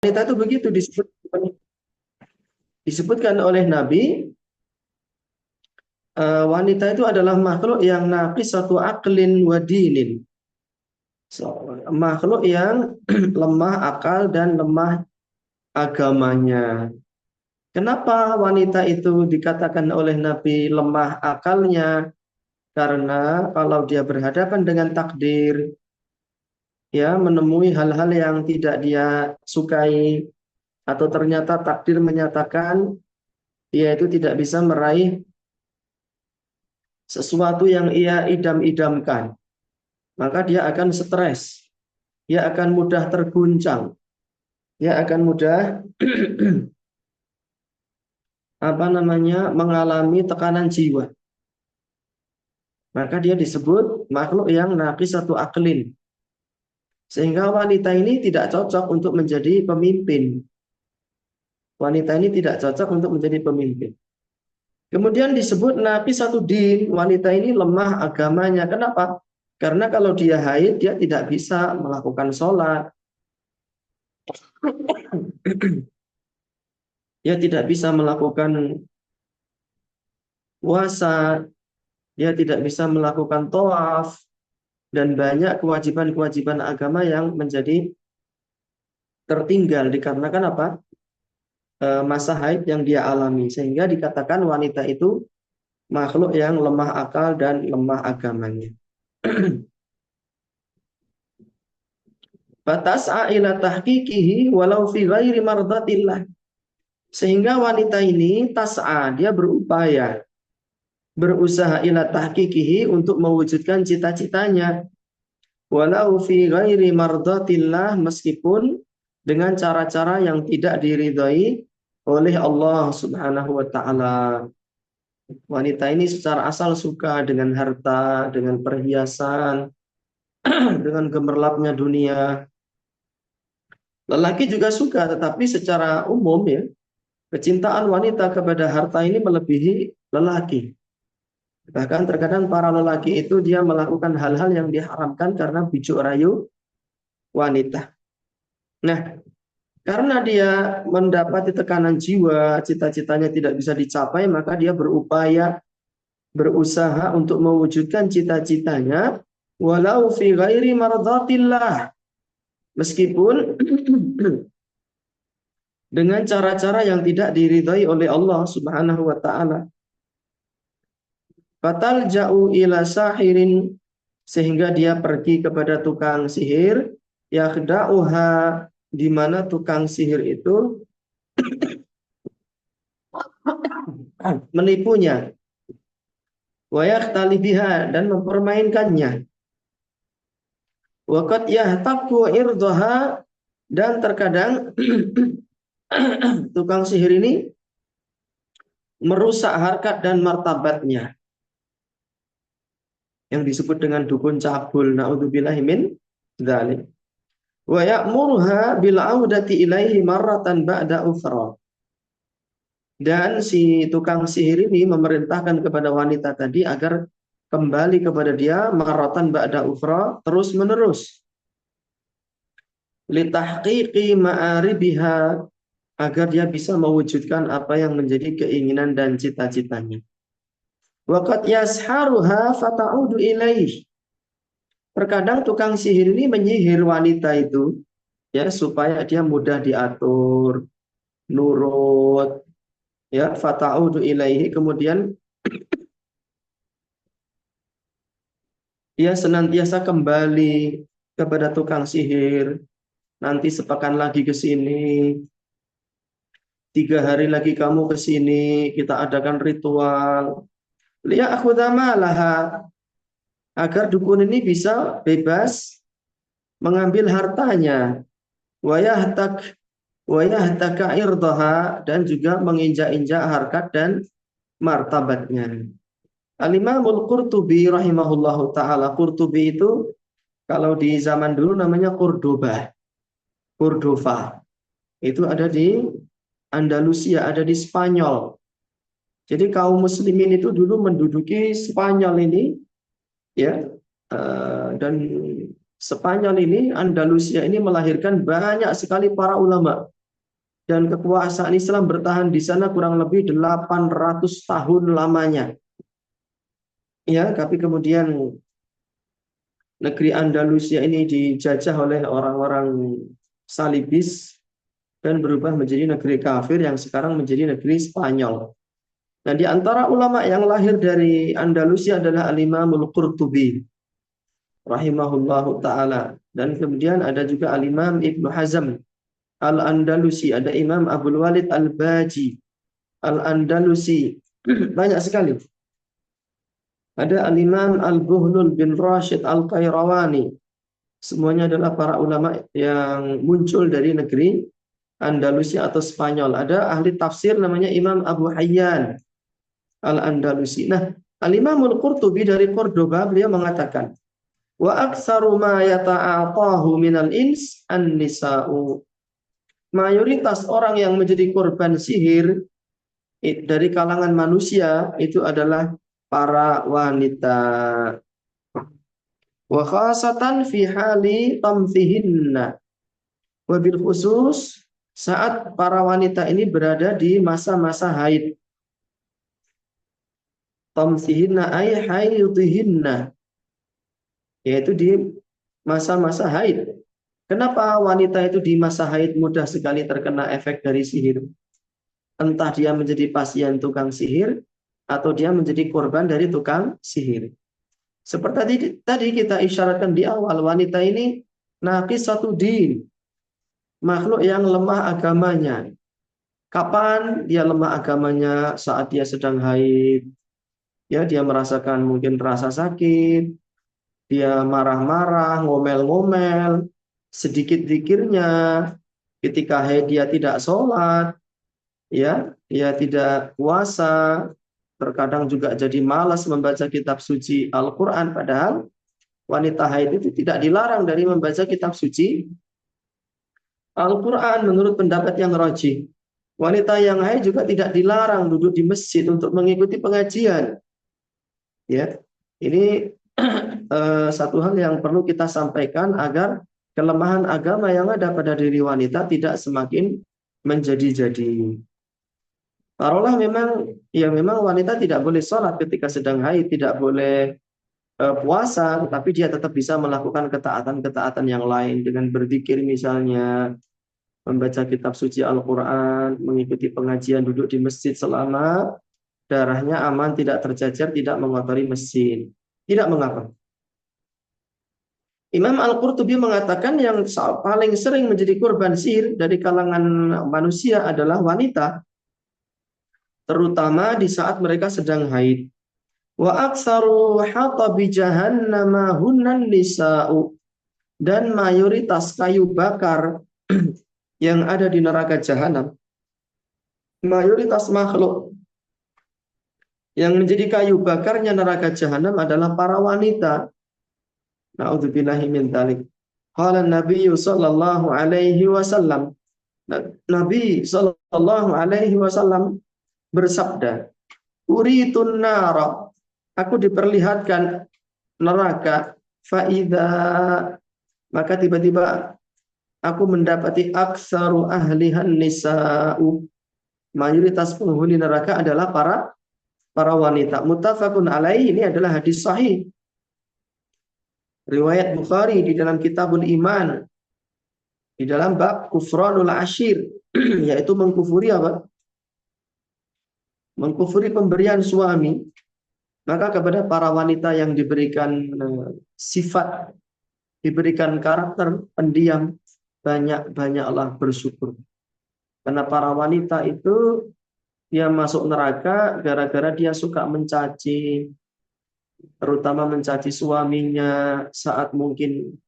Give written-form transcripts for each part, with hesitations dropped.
Wanita itu begitu disebutkan oleh Nabi, wanita itu adalah makhluk yang naqisatu aqlin wa dinin. Makhluk yang lemah akal dan lemah agamanya. Kenapa wanita itu dikatakan oleh Nabi lemah akalnya? Karena kalau dia berhadapan dengan takdir, ya menemui hal-hal yang tidak dia sukai, atau ternyata takdir menyatakan dia itu tidak bisa meraih sesuatu yang ia idam-idamkan, maka dia akan stres, dia akan mudah terguncang, dia akan mudah mengalami tekanan jiwa. Maka dia disebut makhluk yang naqisatu aqlin. Sehingga wanita ini tidak cocok untuk menjadi pemimpin. Wanita ini tidak cocok untuk menjadi pemimpin. Kemudian disebut naqisatu din, wanita ini lemah agamanya. Kenapa? Karena kalau dia haid, dia tidak bisa melakukan sholat. Dia tidak bisa melakukan puasa, dia tidak bisa melakukan tawaf, dan banyak kewajiban-kewajiban agama yang menjadi tertinggal dikarenakan apa? Masa haid yang dia alami. Sehingga dikatakan wanita itu makhluk yang lemah akal dan lemah agamanya. Fatas'a ila tahqiqihi walau fi ghairi mardatillah. Sehingga wanita ini tas'a, dia berupaya, berusaha ila tahqiqihi untuk mewujudkan cita-citanya. Walau fi ghairi mardatillah, meskipun dengan cara-cara yang tidak diridhai oleh Allah Subhanahu wa taala. Wanita ini secara asal suka dengan harta, dengan perhiasan, dengan gemerlapnya dunia. Lelaki juga suka, tetapi secara umum ya, kecintaan wanita kepada harta ini melebihi lelaki. Bahkan terkadang para lelaki itu dia melakukan hal-hal yang diharamkan karena bujuk rayu wanita. Nah, karena dia mendapati tekanan jiwa, cita-citanya tidak bisa dicapai, maka dia berupaya, berusaha untuk mewujudkan cita-citanya walau fi ghairi mardatillah. Meskipun dengan cara-cara yang tidak diridhai oleh Allah Subhanahu wa taala. Fatal ja'u ila sahirin, sehingga dia pergi kepada tukang sihir, yakhda'uha, di mana tukang sihir itu menipunya, wa yakhtali biha, dan mempermainkannya. Wa qad yahtaqu irdaha, dan terkadang tukang sihir ini merusak harkat dan martabatnya, yang disebut dengan dukun cabul, naudzubillahi min dzalik. Wa ya'muruha bil audati ilaihi marratan ba'da ukhra. Dan si tukang sihir ini memerintahkan kepada wanita tadi agar kembali kepada dia marratan ba'da ukhra, terus menerus. Litahqiqi ma'aribiha, agar dia bisa mewujudkan apa yang menjadi keinginan dan cita-citanya. Waqad yasharuha fata'udu ilaih. Terkadang tukang sihir ini menyihir wanita itu, ya, supaya dia mudah diatur, nurut, ya, fata'udu ilaihi, kemudian dia senantiasa kembali kepada tukang sihir. Nanti sepekan lagi ke sini, 3 hari lagi kamu ke sini, kita adakan ritual. Lihat aku malaha, agar dukun ini bisa bebas mengambil hartanya. Wayahtaka irdaha, dan juga menginjak-injak harkat dan martabatnya. Al-Imamul Qurtubi rahimahullahu ta'ala. Qurtubi itu kalau di zaman dulu namanya Cordoba, Cordova. Itu ada di Andalusia, ada di Spanyol. Jadi kaum muslimin itu dulu menduduki Spanyol ini, ya, dan Spanyol ini, Andalusia ini melahirkan banyak sekali para ulama. Dan kekuasaan Islam bertahan di sana kurang lebih 800 tahun lamanya. Ya, tapi kemudian negeri Andalusia ini dijajah oleh orang-orang Salibis dan berubah menjadi negeri kafir yang sekarang menjadi negeri Spanyol. Dan di antara ulama yang lahir dari Andalusia adalah Al-Imamul Qurtubi rahimahullahu taala. Dan kemudian ada juga Al-Imam Ibnu Hazm Al-Andalusi, ada Imam Abdul Walid Al-Baji Al-Andalusi. Banyak sekali. Ada Al-Imam Al-Buhlul bin Rashid Al-Qayrawani. Semuanya adalah para ulama yang muncul dari negeri Andalusia atau Spanyol. Ada ahli tafsir namanya Imam Abu Hayyan Al-Andalusi. Nah, Al-Imamul Qurtubi dari Cordoba, beliau mengatakan, wa aktsaru ma yata'atahu minal ins an-nisa'u. Mayoritas orang yang menjadi korban sihir dari kalangan manusia itu adalah para wanita. Wa khasatan fi hali tamthihinna. Wabil khusus saat para wanita ini berada di masa-masa haid. Tamthihinna ay haidhihinna, yaitu di masa-masa haid. Kenapa wanita itu di masa haid mudah sekali terkena efek dari sihir? Entah dia menjadi pasien tukang sihir atau dia menjadi korban dari tukang sihir. Seperti tadi kita isyaratkan di awal, wanita ini naqisatu din, makhluk yang lemah agamanya. Kapan dia lemah agamanya? Saat dia sedang haid. Ya, dia merasakan mungkin rasa sakit, dia marah-marah, ngomel-ngomel, sedikit zikirnya, ketika haid dia tidak sholat, ya, dia tidak puasa, terkadang juga jadi malas membaca kitab suci Al-Quran, padahal wanita haid itu tidak dilarang dari membaca kitab suci Al-Quran menurut pendapat yang rajih. Wanita yang haid juga tidak dilarang duduk di masjid untuk mengikuti pengajian. Ya, ini satu hal yang perlu kita sampaikan agar kelemahan agama yang ada pada diri wanita tidak semakin menjadi-jadi. Taruhlah memang wanita tidak boleh sholat ketika sedang haid, tidak boleh puasa, tapi dia tetap bisa melakukan ketaatan-ketaatan yang lain dengan berzikir misalnya, membaca kitab suci Al-Quran, mengikuti pengajian, duduk di masjid selama darahnya aman, tidak tercecer, tidak mengotori masjid. Tidak mengapa. Imam Al-Qurtubi mengatakan yang paling sering menjadi korban sihir dari kalangan manusia adalah wanita, terutama di saat mereka sedang haid. Wa aktsaru hatabi jahannama hunnan nisa'u. Dan mayoritas kayu bakar yang ada di neraka jahanam, mayoritas makhluk yang menjadi kayu bakarnya neraka jahanam adalah para wanita. Na'udzubillahi min dzalik. Qala Nabi sallallahu alaihi wasallam. Nabi sallallahu alaihi wasallam bersabda, "Uritun nara." Aku diperlihatkan neraka, faida, maka tiba-tiba aku mendapati aksaru ahlihan nisa'u. Mayoritas penghuni neraka adalah para wanita. Muttafaqun alaih, ini adalah hadis sahih. Riwayat Bukhari di dalam Kitabul Iman, di dalam bab kufranul ashir, yaitu mengkufuri apa? Mengkufuri pemberian suami. Maka kepada para wanita yang diberikan sifat, diberikan karakter pendiam, banyak-banyaklah bersyukur. Karena para wanita itu dia masuk neraka gara-gara dia suka mencaci, terutama mencaci suaminya saat mungkin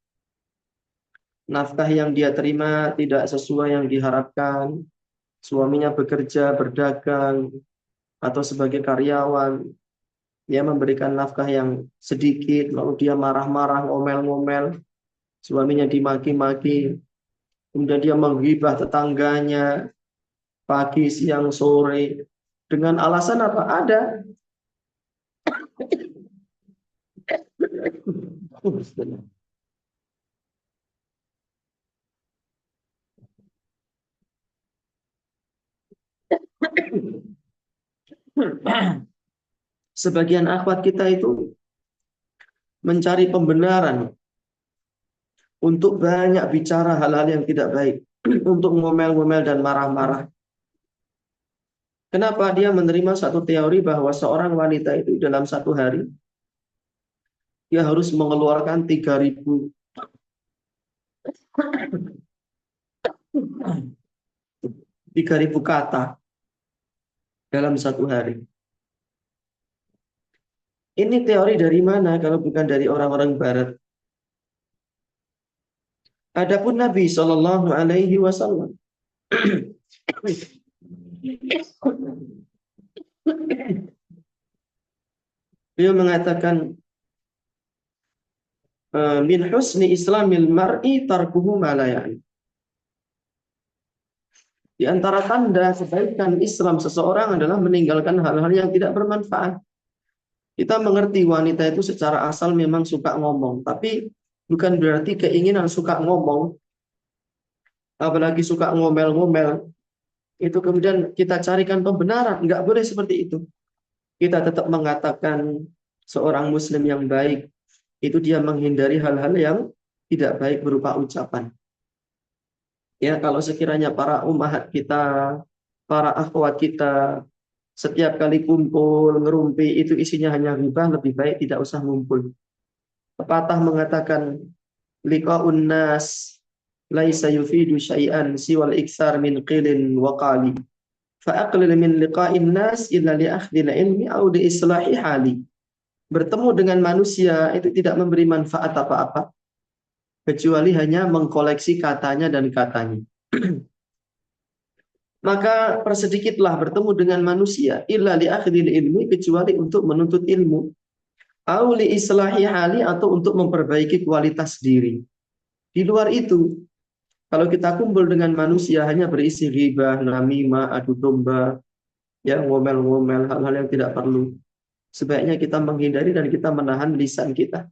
nafkah yang dia terima tidak sesuai yang diharapkan. Suaminya bekerja, berdagang, atau sebagai karyawan, dia memberikan nafkah yang sedikit, lalu dia marah-marah, ngomel-ngomel, suaminya dimaki-maki, kemudian dia menghibah tetangganya pagi, siang, sore, dengan alasan apa? Sebagian akhwat kita itu mencari pembenaran untuk banyak bicara hal-hal yang tidak baik, untuk ngomel-ngomel dan marah-marah. Kenapa dia menerima satu teori bahwa seorang wanita itu dalam satu hari dia harus mengeluarkan 3.000 kata dalam satu hari. Ini teori dari mana kalau bukan dari orang-orang Barat? Adapun Nabi Shallallahu Alaihi Wasallam, beliau mengatakan, min husni islamil mar'i tarkuhu ma la ya'ni. Di antara tanda kebaikan Islam seseorang adalah meninggalkan hal-hal yang tidak bermanfaat. Kita mengerti wanita itu secara asal memang suka ngomong, tapi bukan berarti keinginan suka ngomong, apalagi suka ngomel-ngomel, itu kemudian kita carikan pembenaran. Nggak boleh seperti itu. Kita tetap mengatakan seorang muslim yang baik, itu dia menghindari hal-hal yang tidak baik berupa ucapan. Ya, kalau sekiranya para ummahat kita, para akhwat kita, setiap kali kumpul, ngerumpi, itu isinya hanya ghibah, lebih baik tidak usah ngumpul. Pepatah mengatakan, liqa'un nas laisa yufidu syai'an siwal iksar min qilin wa qali. Fa'aqlil min liqa'in nas illa li akhdil ilmi au li islahi hali. Bertemu dengan manusia itu tidak memberi manfaat apa-apa, kecuali hanya mengkoleksi katanya dan katanya. Maka persedikitlah bertemu dengan manusia, illa li akhdil ilmi, kecuali untuk menuntut ilmu, au li islahi hali, atau untuk memperbaiki kualitas diri. Di luar itu, kalau kita kumpul dengan manusia hanya berisi ghibah, namimah, adu domba, ya ngomel-ngomel, hal-hal yang tidak perlu. Sebaiknya kita menghindari dan kita menahan lisan kita.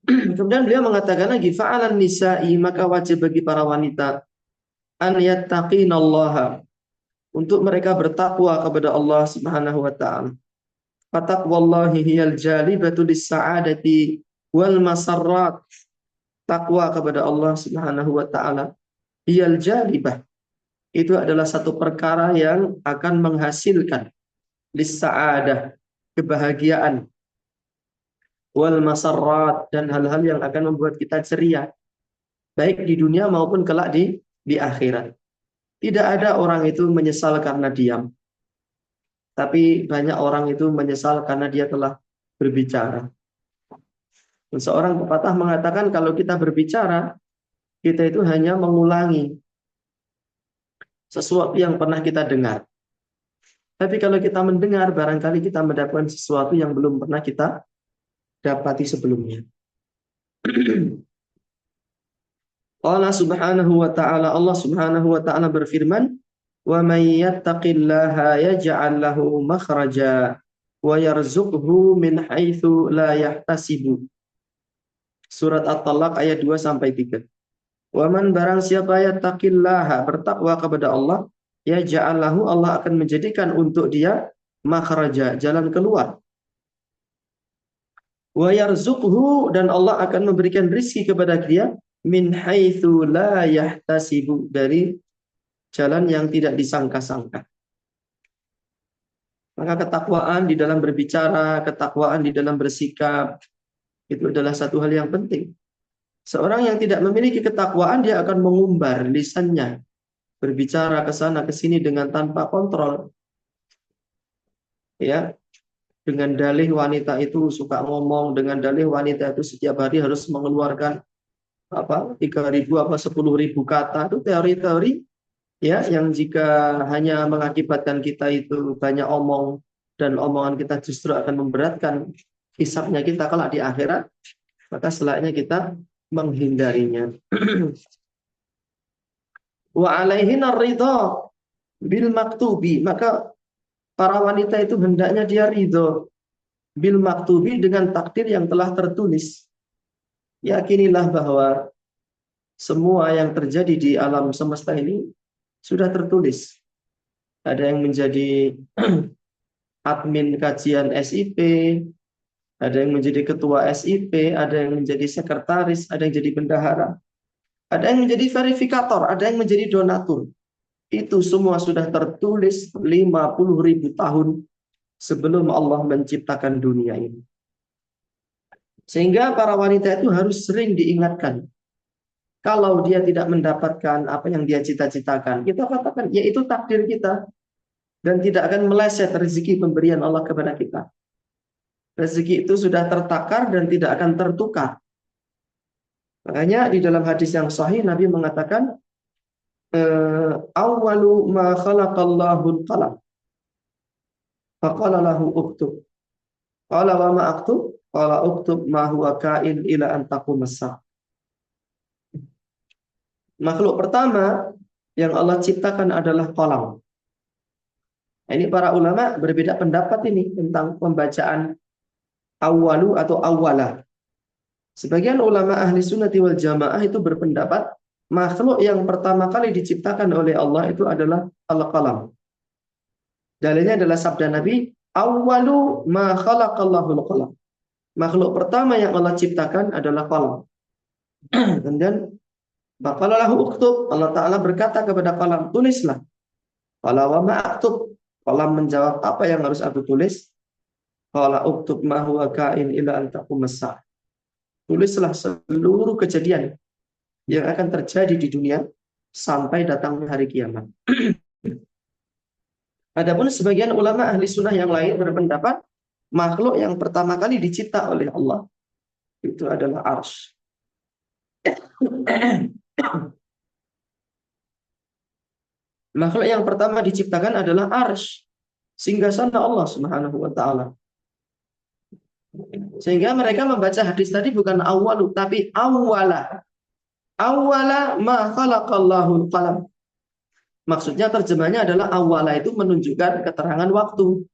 Kemudian beliau mengatakan lagi, fa'alan nisa'i, maka wajib bagi para wanita an yattaqinallaha, untuk mereka bertakwa kepada Allah Subhanahu wa taala. Fataqwallahi hiyal jalibatu lis-sa'adati wal masarrat. Takwa kepada Allah Subhanahu wa taala, hiyal jalibah, itu adalah satu perkara yang akan menghasilkan lis-sa'adah, kebahagiaan, wal masarrat, dan hal-hal yang akan membuat kita ceria, baik di dunia maupun kelak di akhirat. Tidak ada orang itu menyesal karena diam, tapi banyak orang itu menyesal karena dia telah berbicara. Dan seorang pepatah mengatakan kalau kita berbicara, kita itu hanya mengulangi sesuatu yang pernah kita dengar. Tapi kalau kita mendengar, barangkali kita mendapatkan sesuatu yang belum pernah kita dapati sebelumnya. Allah Subhanahu wa taala, Allah Subhanahu wa taala berfirman, "Wa may yattaqillaha yaj'al lahu makhraja wa yarzuqhu min haitsu la yahtasibu." Surat At-Talaq ayat 2 sampai 3. Wa man, barang siapa yattaqillaha, bertakwa kepada Allah, yaj'al lahu, Allah akan menjadikan untuk dia makhraja, jalan keluar. Wa yarzuqhu, dan Allah akan memberikan rizki kepada dia min haitsu la yahtasibu, dari jalan yang tidak disangka-sangka. Maka ketakwaan di dalam berbicara, ketakwaan di dalam bersikap, itu adalah satu hal yang penting. Seorang yang tidak memiliki ketakwaan, dia akan mengumbar lisannya, berbicara ke sana ke sini dengan tanpa kontrol. Ya, dengan dalih wanita itu suka ngomong, dengan dalih wanita itu setiap hari harus mengeluarkan 3.000 10.000 kata. Itu teori-teori ya yang jika hanya mengakibatkan kita itu banyak omong, dan omongan kita justru akan memberatkan hisabnya kita kelak di akhirat, maka selayaknya kita menghindarinya. Wa alaihin ar-ridha bil maktubi, maka para wanita itu hendaknya dia ridho bil maktubi, dengan takdir yang telah tertulis. Yakinilah bahwa semua yang terjadi di alam semesta ini sudah tertulis. ada yang menjadi admin kajian SIP, ada yang menjadi ketua SIP, ada yang menjadi sekretaris, ada yang jadi bendahara, ada yang menjadi verifikator, ada yang menjadi donatur. Itu semua sudah tertulis 50.000 tahun sebelum Allah menciptakan dunia ini. Sehingga para wanita itu harus sering diingatkan. Kalau dia tidak mendapatkan apa yang dia cita-citakan, kita katakan, yaitu takdir kita. Dan tidak akan meleset rezeki pemberian Allah kepada kita. Rezeki itu sudah tertakar dan tidak akan tertukar. Makanya di dalam hadis yang sahih, Nabi mengatakan, Awalu ma khalaqallahu al-qalam. Faqala lahu uktub. Qala wa ma aktub? Qala uktub ma huwa kain ila an taqum as-sa'a. Makhluk pertama yang Allah ciptakan adalah qalam. Ini para ulama berbeda pendapat ini tentang pembacaan awalu atau awalah. Sebagian ulama ahli sunnati wal jamaah itu berpendapat makhluk yang pertama kali diciptakan oleh Allah itu adalah al-qalam. Dalilnya adalah sabda Nabi, awalu ma khalaqallahu al-qalam. Makhluk pertama yang Allah ciptakan adalah qalam. Kemudian baqalallahu uktub, Allah Ta'ala berkata kepada qalam, tulislah. Qala wa ma aktub. Qalam menjawab, apa yang harus aku tulis? Qala uktub ma huwa kain ila an taqum as-sa'a. Tulislah seluruh kejadian yang akan terjadi di dunia sampai datangnya hari kiamat. Adapun sebagian ulama ahli sunnah yang lain berpendapat makhluk yang pertama kali dicipta oleh Allah itu adalah arsy. Makhluk yang pertama diciptakan adalah arsy, singgasana Allah Subhanahu wa taala. Sehingga mereka membaca hadis tadi bukan awalu tapi awwala. Awwala ma khalaqallahu qalam. Maksudnya terjemahnya adalah awwala itu menunjukkan keterangan waktu.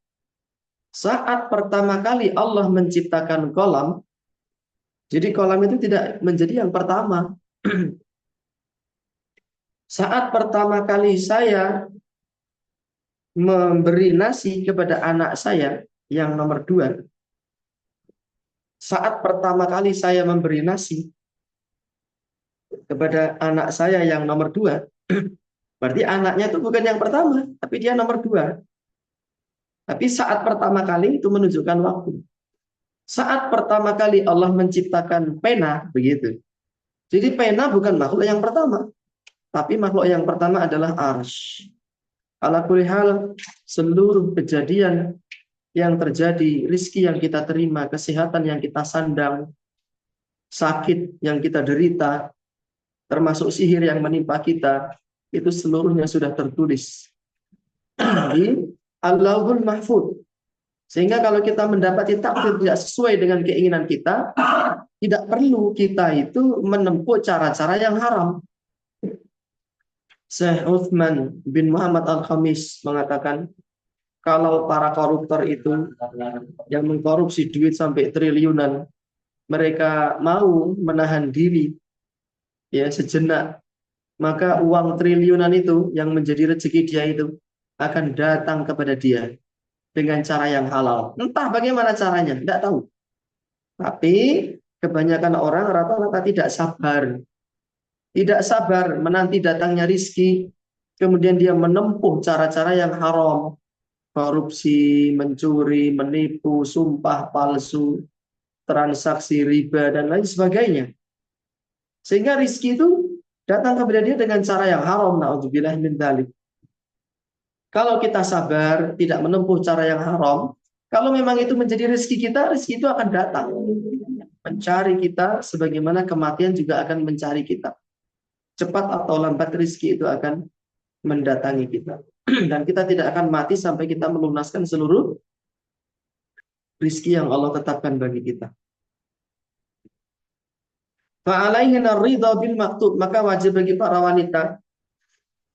Saat pertama kali Allah menciptakan kolam, jadi kolam itu tidak menjadi yang pertama. Saat pertama kali saya memberi nasi kepada anak saya yang nomor 2, saat pertama kali saya memberi nasi kepada anak saya yang nomor 2, berarti anaknya itu bukan yang pertama, tapi dia nomor 2. Tapi saat pertama kali itu menunjukkan waktu. Saat pertama kali Allah menciptakan pena, begitu. Jadi pena bukan makhluk yang pertama, tapi makhluk yang pertama adalah arsy. Ala kulli hal, seluruh kejadian yang terjadi, rizki yang kita terima, kesehatan yang kita sandang, sakit yang kita derita, termasuk sihir yang menimpa kita, itu seluruhnya sudah tertulis di Allahul Mahfud. Sehingga kalau kita mendapati takdir tidak sesuai dengan keinginan kita, tidak perlu kita itu menempuh cara-cara yang haram. Syekh Uthman bin Muhammad Al-Khamis mengatakan, kalau para koruptor itu yang mengkorupsi duit sampai triliunan, mereka mau menahan diri ya sejenak, maka uang triliunan itu yang menjadi rezeki dia itu akan datang kepada dia dengan cara yang halal. Entah bagaimana caranya, tidak tahu. Tapi kebanyakan orang rata-rata tidak sabar. Tidak sabar menanti datangnya rizki, kemudian dia menempuh cara-cara yang haram. Korupsi, mencuri, menipu, sumpah palsu, transaksi riba, dan lain sebagainya. Sehingga rizki itu datang kepada dia dengan cara yang haram. Na'udzubillah min dzalik. Kalau kita sabar, tidak menempuh cara yang haram, kalau memang itu menjadi rezeki kita, rezeki itu akan datang. Mencari kita, sebagaimana kematian juga akan mencari kita. Cepat atau lambat rezeki itu akan mendatangi kita. Dan kita tidak akan mati sampai kita melunaskan seluruh rezeki yang Allah tetapkan bagi kita. Fa'alaihina ridha bil maktub, maka wajib bagi para wanita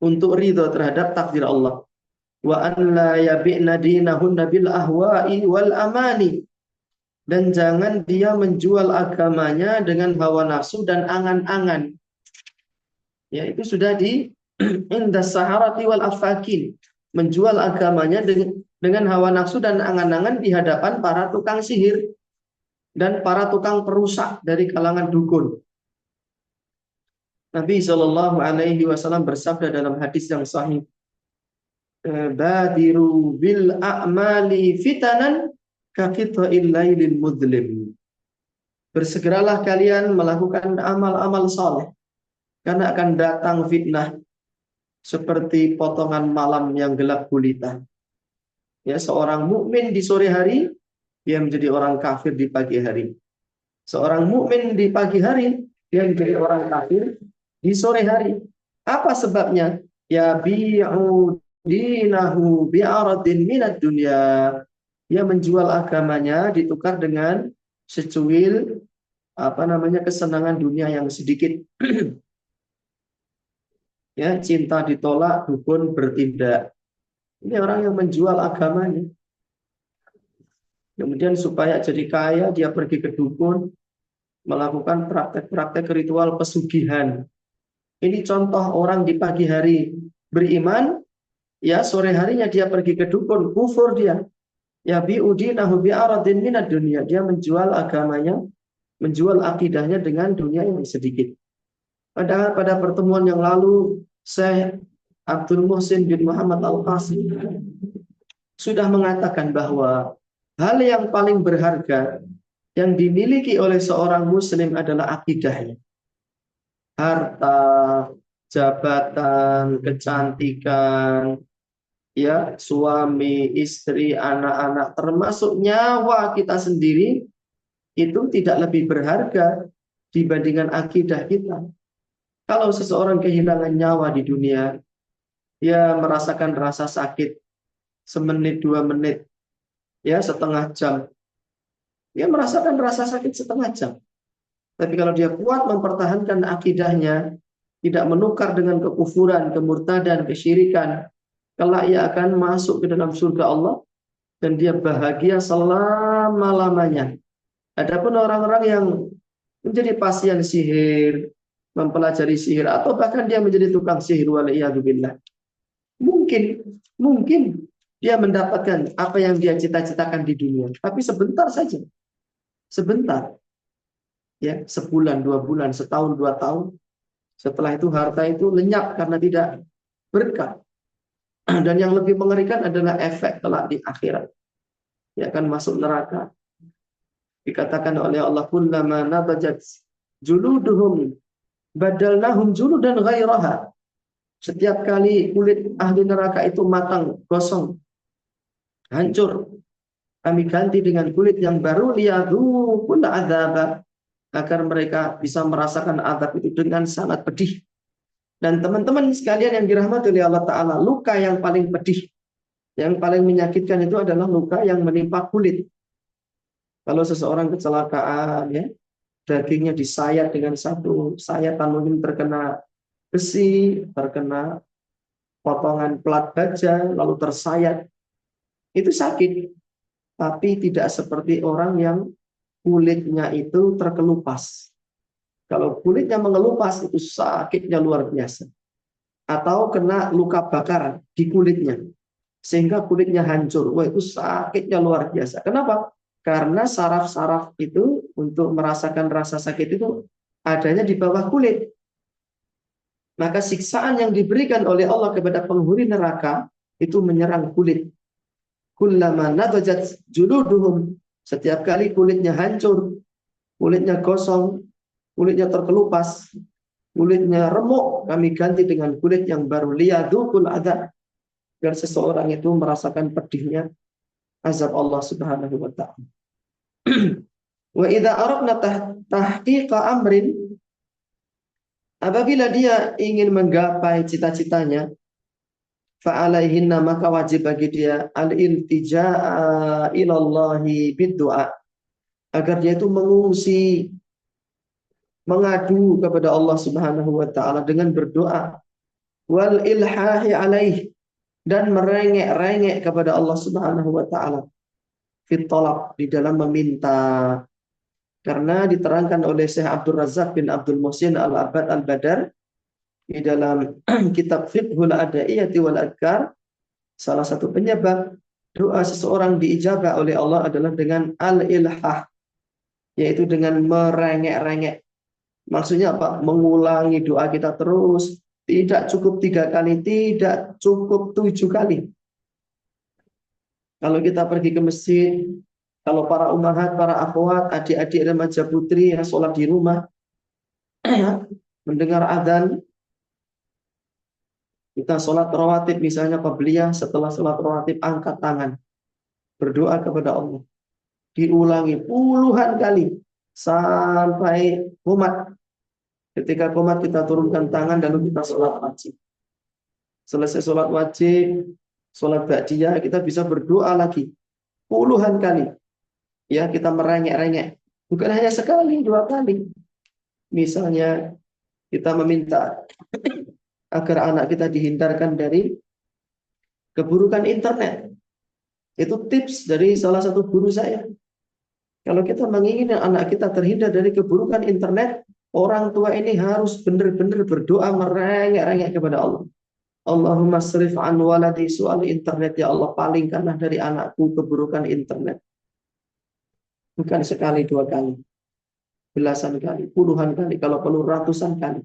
untuk ridha terhadap takdir Allah. Wa an la yabi'na dinahunna bil ahwa'i wal amani, dan jangan dia menjual agamanya dengan hawa nafsu dan angan-angan. Ya, itu sudah di indas saharati wal afakin, menjual agamanya dengan hawa nafsu dan angan-angan di hadapan para tukang sihir dan para tukang perusak dari kalangan dukun. Nabi Shallallahu Alaihi Wasallam bersabda dalam hadis yang sahih, "Badiru bil a'mali fitanan kaqita'il lailil mudlim." Bersegeralah kalian melakukan amal-amal saleh, karena akan datang fitnah seperti potongan malam yang gelap gulita. Ya, seorang mukmin di sore hari, dia menjadi orang kafir di pagi hari. Seorang mukmin di pagi hari, dia menjadi orang kafir di sore hari. Apa sebabnya? Ya bi'u dinahu bi'aradin minad dunya. Dia menjual agamanya ditukar dengan secuil kesenangan dunia yang sedikit. Ya, cinta ditolak, dukun bertindak. Ini orang yang menjual agamanya. Kemudian supaya jadi kaya, dia pergi ke dukun, melakukan praktek-praktek ritual pesugihan. Ini contoh orang di pagi hari beriman, ya sore harinya dia pergi ke dukun, kufur dia. Ya bi'udinahu bi'aradin minad dunia. Dia menjual agamanya, menjual akidahnya dengan dunia yang sedikit. Padahal pada pertemuan yang lalu, Syekh Abdul Muhsin bin Muhammad Al-Qasim sudah mengatakan bahwa hal yang paling berharga yang dimiliki oleh seorang muslim adalah akidahnya. Harta, jabatan, kecantikan, ya, suami, istri, anak-anak, termasuk nyawa kita sendiri, itu tidak lebih berharga dibandingkan akidah kita. Kalau seseorang kehilangan nyawa di dunia, dia merasakan rasa sakit semenit, 2 menit, ya setengah jam. Dia merasakan rasa sakit setengah jam. Tapi kalau dia kuat mempertahankan akidahnya, tidak menukar dengan kekufuran, kemurtadan, kesyirikan, kelak ia akan masuk ke dalam surga Allah dan dia bahagia selama-lamanya. Adapun orang-orang yang menjadi pasien sihir, mempelajari sihir, atau bahkan dia menjadi tukang sihir, waliyadzubillah, mungkin dia mendapatkan apa yang dia cita-citakan di dunia, tapi sebentar saja, sebentar, ya, sebulan, 2 bulan, setahun, 2 tahun. Setelah itu harta itu lenyap karena tidak berkah. Dan yang lebih mengerikan adalah efek kelak di akhirat. Dia akan masuk neraka. Dikatakan oleh Allah, kullama nabajat juluduhum badalnahum juludan ghairaha. Setiap kali kulit ahli neraka itu matang, gosong, hancur, kami ganti dengan kulit yang baru, liyadzuqul adzab, agar mereka bisa merasakan azab itu dengan sangat pedih. Dan teman-teman sekalian yang dirahmati oleh Allah Ta'ala, luka yang paling pedih, yang paling menyakitkan itu adalah luka yang menimpa kulit. Kalau seseorang kecelakaan, ya, dagingnya disayat dengan satu sayatan, mungkin terkena besi, terkena potongan plat baja, lalu tersayat, itu sakit. Tapi tidak seperti orang yang kulitnya itu terkelupas. Kalau kulitnya mengelupas, itu sakitnya luar biasa. Atau kena luka bakar di kulitnya, sehingga kulitnya hancur. Wah, itu sakitnya luar biasa. Kenapa? Karena saraf-saraf itu untuk merasakan rasa sakit itu adanya di bawah kulit. Maka siksaan yang diberikan oleh Allah kepada penghuni neraka itu menyerang kulit. Kullama nadajat juluduhum, setiap kali kulitnya hancur, kulitnya gosong, kulitnya terkelupas, kulitnya remuk, kami ganti dengan kulit yang baru, liyadzuqul adzab, agar seseorang itu merasakan pedihnya azab Allah Subhanahu wa ta'ala. Wa idza aradna tahqiqa amrin, apabila dia ingin menggapai cita-citanya, fa'alaihinna, maka wajib bagi dia al-iltija'a ilallahi bid-du'a, agar dia itu mengungsi, mengadu kepada Allah Subhanahu wa ta'ala dengan berdoa, wal ilhahi alaih, dan merengek-rengek kepada Allah Subhanahu wa ta'ala, fit talab, di dalam meminta. Karena diterangkan oleh Syekh Abdul Razak bin Abdul Muhsin Al-Abad Al-Badar di dalam kitab Fiqhul Adaiyati wal Adkar, Salah satu penyebab doa seseorang diijabah oleh Allah adalah dengan al-ilhah, yaitu dengan merengek-rengek. Maksudnya apa? Mengulangi doa kita terus. Tidak cukup 3 kali, tidak cukup 7 kali. Kalau kita pergi ke masjid, kalau para umahat, para akhwat, adik-adik remaja putri yang sholat di rumah, mendengar adzan, kita sholat rawatib misalnya qabliyah, setelah sholat rawatib angkat tangan, berdoa kepada Allah. Diulangi puluhan kali sampai qomat. Ketika qomat kita turunkan tangan lalu kita sholat wajib. Selesai sholat wajib, sholat ba'diyah, kita bisa berdoa lagi puluhan kali. Ya, kita merengek-rengek. Bukan hanya sekali, 2 kali. Misalnya kita meminta agar anak kita dihindarkan dari keburukan internet. Itu tips dari salah satu guru saya. Kalau kita menginginkan anak kita terhindar dari keburukan internet, orang tua ini harus benar-benar berdoa merengek-rengek kepada Allah. Allahumma srif an waladi soal internet, ya Allah, palingkanlah dari anakku keburukan internet. Bukan sekali 2 kali, belasan kali, puluhan kali, kalau perlu ratusan kali.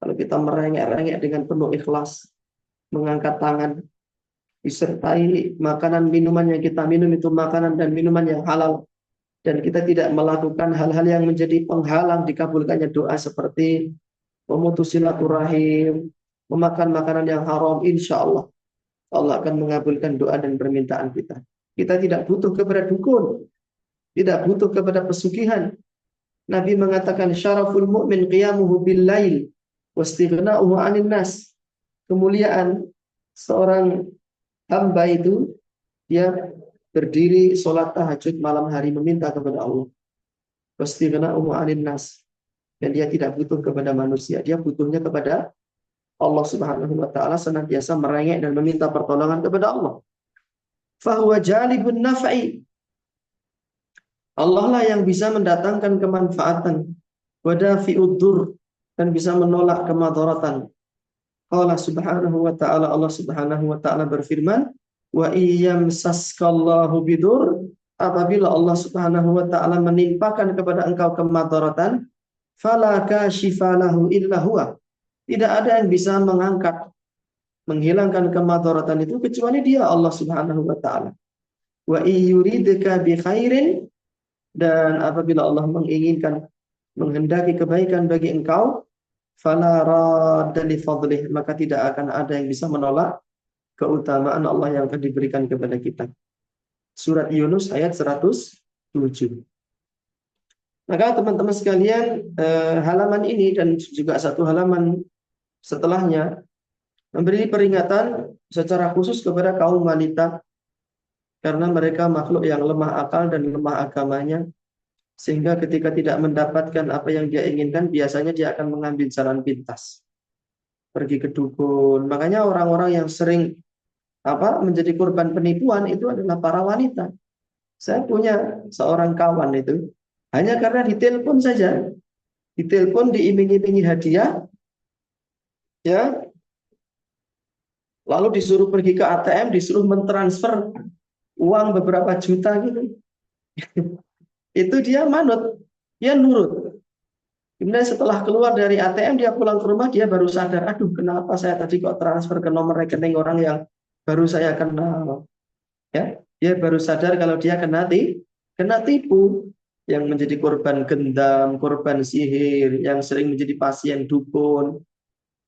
Kalau kita merengek-rengek dengan penuh ikhlas, mengangkat tangan, disertai makanan minuman yang kita minum itu makanan dan minuman yang halal, dan kita tidak melakukan hal-hal yang menjadi penghalang dikabulkannya doa seperti memutus silaturahim, memakan makanan yang haram, insya Allah Allah akan mengabulkan doa dan permintaan kita. Kita tidak butuh kepada dukun, tidak butuh kepada pesugihan. Nabi mengatakan syaraful mu'min qiyamuhu bil lail wastighna'uhu 'anil nas. Kemuliaan seorang hamba itu dia berdiri sholat tahajud malam hari meminta kepada Allah. Wastighna'uhu 'anil nas. Dan dia tidak butuh kepada manusia, dia butuhnya kepada Allah Subhanahu wa taala, senantiasa merengek dan meminta pertolongan kepada Allah. Fahuwa jalibun naf'i. Allah lah yang bisa mendatangkan kemanfaatan, wadafi'ud dur, dan bisa menolak kemadaratan. Qala subhanahu wa ta'ala, Allah Subhanahu wa ta'ala berfirman, wa iyamsaskallahu bidur, apabila Allah Subhanahu wa ta'ala menimpakan kepada engkau kemadaratan, fala kashifa lahu illa huwa. Tidak ada yang bisa mengangkat, menghilangkan kemadaratan itu kecuali Dia, Allah Subhanahu wa ta'ala. Wa iyuridka bi khairin, dan apabila Allah menginginkan, menghendaki kebaikan bagi engkau, fala radda li fadlih, maka tidak akan ada yang bisa menolak keutamaan Allah yang akan diberikan kepada kita. Surat Yunus ayat 107. Maka teman-teman sekalian, halaman ini dan juga satu halaman setelahnya memberi peringatan secara khusus kepada kaum wanita, karena mereka makhluk yang lemah akal dan lemah agamanya, sehingga ketika tidak mendapatkan apa yang dia inginkan, biasanya dia akan mengambil jalan pintas, pergi ke dukun. Makanya orang-orang yang sering menjadi korban penipuan itu adalah para wanita. Saya punya seorang kawan itu, hanya karena ditelepon saja, ditelepon diiming-imingi hadiah, ya, lalu disuruh pergi ke ATM, disuruh mentransfer uang beberapa juta gitu. Itu dia manut, dia nurut. Kemudian setelah keluar dari ATM, dia pulang ke rumah, dia baru sadar, aduh kenapa saya tadi kok transfer ke nomor rekening orang yang baru saya kenal. Ya, dia baru sadar kalau dia kena tipu, yang menjadi korban gendam, korban sihir, yang sering menjadi pasien dukun.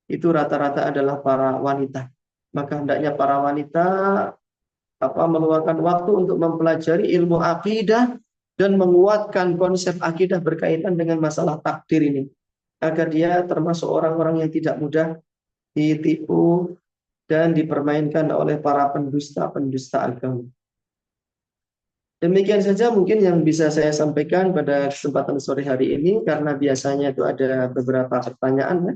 Itu rata-rata adalah para wanita. Maka hendaknya para wanita meluangkan waktu untuk mempelajari ilmu akidah dan menguatkan konsep akidah berkaitan dengan masalah takdir ini, agar dia termasuk orang-orang yang tidak mudah ditipu dan dipermainkan oleh para pendusta-pendusta agama. Demikian saja mungkin yang bisa saya sampaikan pada kesempatan sore hari ini, karena biasanya itu ada beberapa pertanyaan, ya.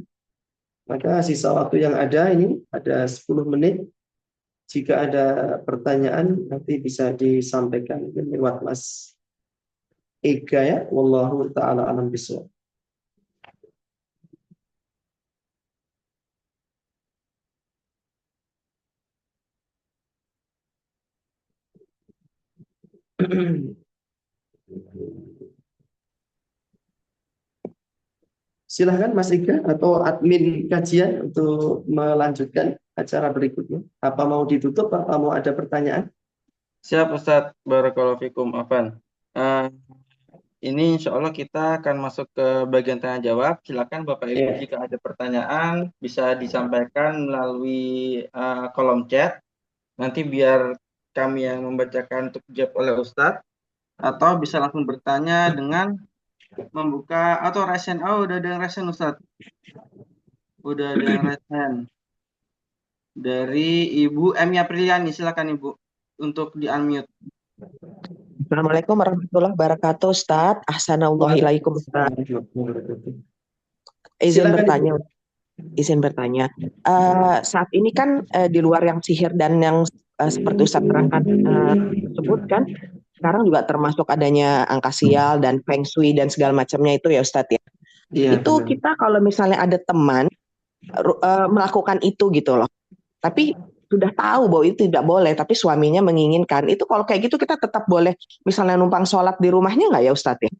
Maka sisa waktu yang ada ini ada 10 menit. Jika ada pertanyaan nanti bisa disampaikan lewat Mas Ega, ya. Wallahu taala alam bishawab. Silahkan Mas Iga atau admin kajian untuk melanjutkan acara berikutnya. Apa mau ditutup, apa mau ada pertanyaan? Siap Ustadz, Barakallahu fikum, Afan. Eh, ini insya Allah kita akan masuk ke bagian tanya jawab. Silakan Bapak Ibu Ya. jika ada pertanyaan bisa disampaikan melalui kolom chat. Nanti biar kami yang membacakan untuk dijawab oleh Ustadz. Atau bisa langsung bertanya dengan membuka atau raise hand. Oh, udah ada yang raise hand Ustadz. Udah ada yang raise hand. Dari Ibu Emi Apriliani, silakan Ibu untuk di-unmute. Assalamualaikum warahmatullahi wabarakatuh, Ustadz. Ahsanallahilaikum, Ustadz. Izin Silakan Ibu. bertanya, saat ini kan di luar yang sihir dan yang seperti Ustadz terangkan tersebut kan, sekarang juga termasuk adanya angka sial dan feng shui dan segala macamnya itu ya Ustadz ya. Iya, Itu benar. kita kalau misalnya ada teman melakukan itu gitu loh, tapi sudah tahu bahwa itu tidak boleh, tapi suaminya menginginkan. Itu kalau kayak gitu kita tetap boleh misalnya numpang sholat di rumahnya nggak ya Ustadz ya?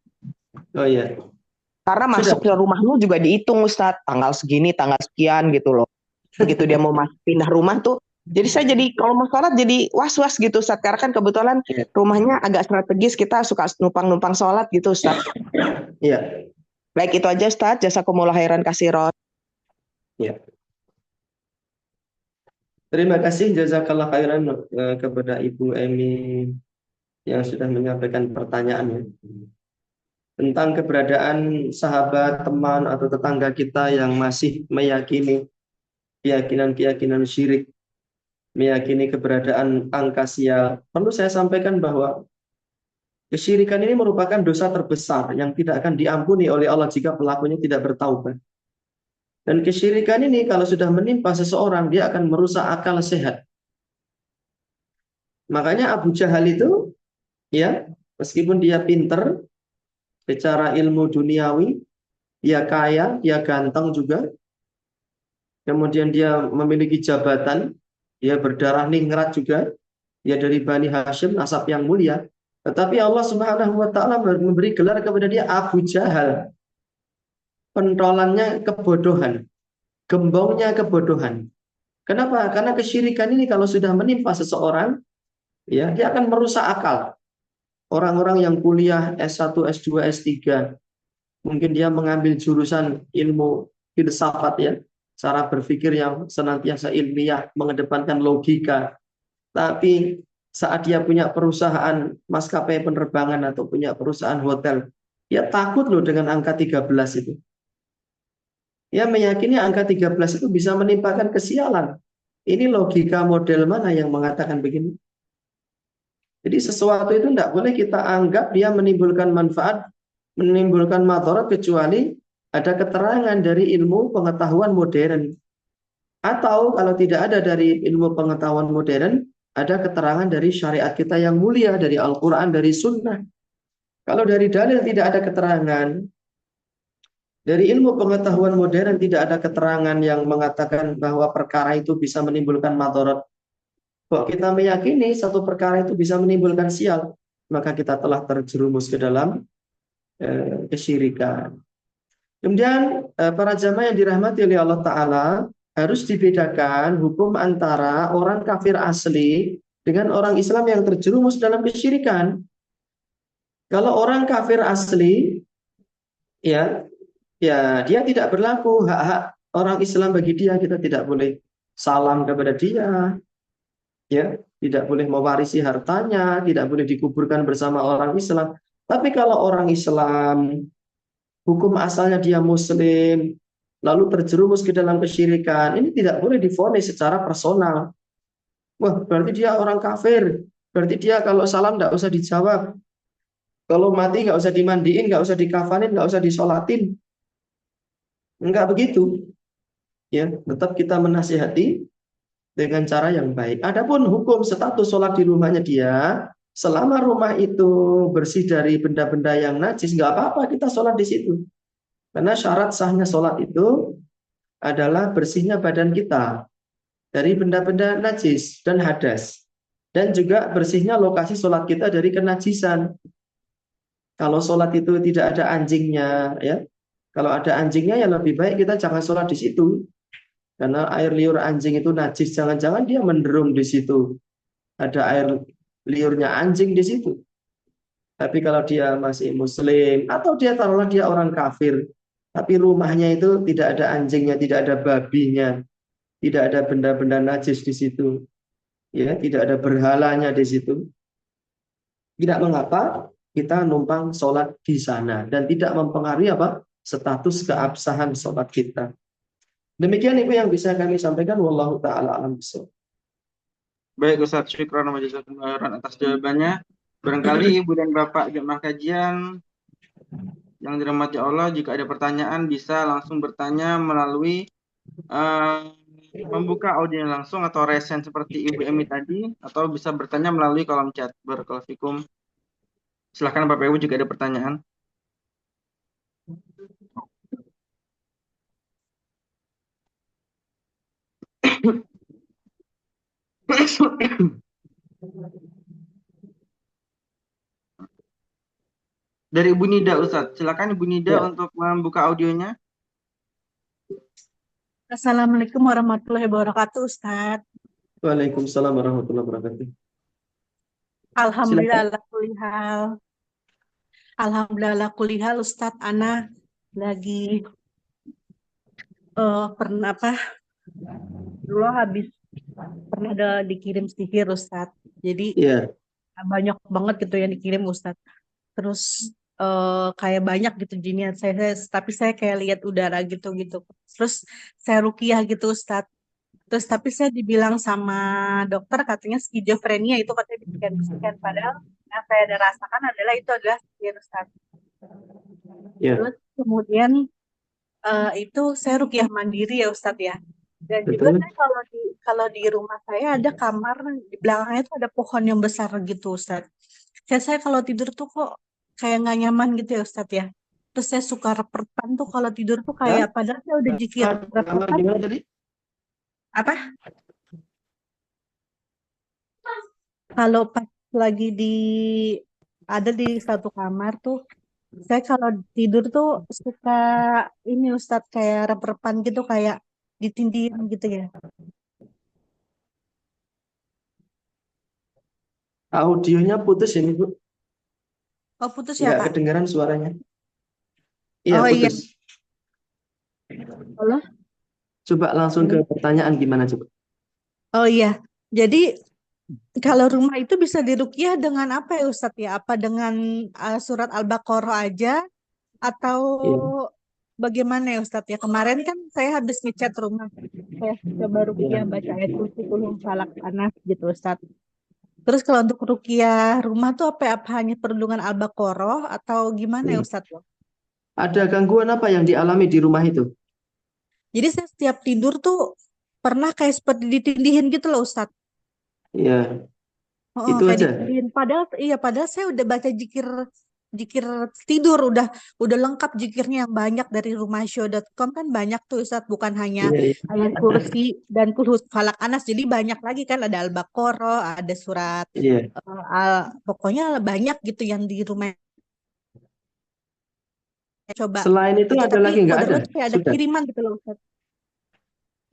Oh iya. Karena Sudah. masuk ke rumahnya juga dihitung Ustadz, tanggal segini, tanggal sekian gitu loh. Begitu dia mau pindah rumah tuh, jadi saya jadi kalau mau sholat jadi was-was gitu Ustadz. Karena kan kebetulan Iya. rumahnya agak strategis, kita suka numpang-numpang sholat gitu Ustadz. Iya. Baik itu aja Ustadz, jazakumullah khairan kasiron. Iya. Terima kasih jazakallah khairan kepada Ibu Emi yang sudah menyampaikan pertanyaannya tentang keberadaan sahabat, teman atau tetangga kita yang masih meyakini keyakinan-keyakinan syirik, meyakini keberadaan angka sial. Perlu saya sampaikan bahwa kesyirikan ini merupakan dosa terbesar yang tidak akan diampuni oleh Allah jika pelakunya tidak bertaubat. Dan kesyirikan ini kalau sudah menimpa seseorang, dia akan merusak akal sehat. Makanya Abu Jahal itu, ya, meskipun dia pinter secara ilmu duniawi, dia kaya, dia ganteng juga, kemudian dia memiliki jabatan, dia berdarah ningrat juga, dia dari Bani Hashim, nasab yang mulia. Tetapi Allah Subhanahu wa taala memberi gelar kepada dia Abu Jahal. Pentolannya kebodohan, gembongnya kebodohan. Kenapa? Karena kesyirikan ini kalau sudah menimpa seseorang, ya, dia akan merusak akal. Orang-orang yang kuliah S1, S2, S3, mungkin dia mengambil jurusan ilmu filsafat ya, cara berpikir yang senantiasa ilmiah, mengedepankan logika. Tapi saat dia punya perusahaan maskapai penerbangan atau punya perusahaan hotel, dia takut loh dengan angka 13 itu. Dia meyakini angka 13 itu bisa menimpakan kesialan. Ini logika model mana yang mengatakan begini? Jadi sesuatu itu tidak boleh kita anggap dia menimbulkan manfaat, menimbulkan madarat kecuali ada keterangan dari ilmu pengetahuan modern. Atau kalau tidak ada dari ilmu pengetahuan modern, ada keterangan dari syariat kita yang mulia, dari Al-Quran, dari Sunnah. Kalau dari dalil tidak ada keterangan, dari ilmu pengetahuan modern tidak ada keterangan yang mengatakan bahwa perkara itu bisa menimbulkan madarat. Kok kita meyakini satu perkara itu bisa menimbulkan sial, maka kita telah terjerumus ke dalam kesyirikan. Kemudian para jamaah yang dirahmati oleh Allah Ta'ala, harus dibedakan hukum antara orang kafir asli dengan orang Islam yang terjerumus dalam kesyirikan. Kalau orang kafir asli, ya, ya dia tidak berlaku hak-hak orang Islam bagi dia. Kita tidak boleh salam kepada dia, ya, tidak boleh mewarisi hartanya, tidak boleh dikuburkan bersama orang Islam. Tapi kalau orang Islam, hukum asalnya dia Muslim, lalu terjerumus ke dalam kesyirikan, ini tidak boleh divonis secara personal. Wah, berarti dia orang kafir. Berarti dia kalau salam nggak usah dijawab. Kalau mati nggak usah dimandiin, nggak usah dikafanin, nggak usah disolatin. Enggak begitu. Ya, tetap kita menasihati dengan cara yang baik. Adapun hukum status sholat di rumahnya dia, selama rumah itu bersih dari benda-benda yang najis, nggak apa-apa kita sholat di situ. Karena syarat sahnya sholat itu adalah bersihnya badan kita dari benda-benda najis dan hadas. Dan juga bersihnya lokasi sholat kita dari kenajisan. Kalau sholat itu tidak ada anjingnya, ya. Kalau ada anjingnya ya lebih baik kita jangan sholat di situ. Karena air liur anjing itu najis, jangan-jangan dia menderum di situ. Ada air liurnya anjing di situ. Tapi kalau dia masih muslim atau dia taruhlah dia orang kafir, tapi rumahnya itu tidak ada anjingnya, tidak ada babinya, tidak ada benda-benda najis di situ, ya, tidak ada berhalanya di situ. Tidak mengapa kita numpang sholat di sana dan tidak mempengaruhi apa status keabsahan sholat kita. Demikian itu yang bisa kami sampaikan. Wallahu taala alam bishawab. Baik Ustadz, syukran wa jazakumullah khairan atas jawabannya. Barangkali Ibu dan Bapak jemaah kajian yang dirahmati Allah, jika ada pertanyaan bisa langsung bertanya melalui membuka audio langsung atau resen seperti Ibu Emi tadi, atau bisa bertanya melalui kolom chat. Barakallahu fikum. Silakan Bapak Ibu jika ada pertanyaan. Dari Ibu Nida, Ustadz. Silakan Ibu Nida Ya. untuk membuka audionya. Assalamualaikum warahmatullahi wabarakatuh, Ustadz. Waalaikumsalam warahmatullahi wabarakatuh. Alhamdulillah Silakan. ala kulli hal. Alhamdulillah ala kulli hal, Ustadz. Ana lagi pernah dulu habis pernah ada dikirim sihir, Ustadz. Jadi Ya. banyak banget gitu yang dikirim, Ustadz. Terus kayak banyak gitu jinian tapi saya kayak lihat udara gitu. Terus saya ruqyah gitu, Ustadz. Terus tapi saya dibilang sama dokter katanya skizofrenia, itu katanya bisikan-bisikan, padahal yang saya ada rasakan adalah itu adalah sihir, Ustaz. Ya. Terus kemudian itu saya ruqyah mandiri ya, Ustaz ya. Dan juga Betul. saya kalau di rumah saya ada kamar di belakangnya itu ada pohon yang besar gitu, Ustaz. Saya kalau tidur tuh kok kayak nggak nyaman gitu ya, Ustaz ya. Terus saya suka rep-repan tuh kalau tidur tuh kayak padahal saya udah jikir Kamar rep-repan. gimana tadi? Apa? Kalau pas lagi ada di satu kamar tuh, saya kalau tidur tuh suka ini Ustadz kayak rep-repan gitu, kayak ditindihin gitu ya. Audionya putus ini, Bu. Oh putus ya, Nggak Kak? kedengaran suaranya. Iya, Oh iya. putus. Halo? Coba langsung ke pertanyaan gimana coba? Oh iya. Jadi kalau rumah itu bisa diruqyah dengan apa ya Ustadz ya? Apa dengan surat Al-Baqarah aja atau Iya. bagaimana ya Ustadz ya? Kemarin kan saya habis ngecat rumah. Saya coba ruqyah baca ayat kursi, kulhu, falak, anas gitu Ustadz. Terus kalau untuk ruqyah rumah tuh apa hanya perlindungan Al-Baqarah atau gimana ya Ustadz? Ada gangguan apa yang dialami di rumah itu? Jadi saya setiap tidur tuh pernah kayak seperti ditindihin gitu loh Ustadz. Iya. Itu Kayak aja. ditindihin. Padahal saya udah baca jikir tidur, udah lengkap jikirnya yang banyak dari rumahshow.com kan banyak tuh Ustadz, bukan hanya Iya, iya. ayat kursi dan kulhu falak anas, jadi banyak lagi kan, ada Al-Baqarah, ada surat Iya. pokoknya banyak gitu yang di rumah. Coba Selain itu ada tapi lagi nggak ada? mudah-mudahan kayak ada Sudah. kiriman gitu loh Ustaz.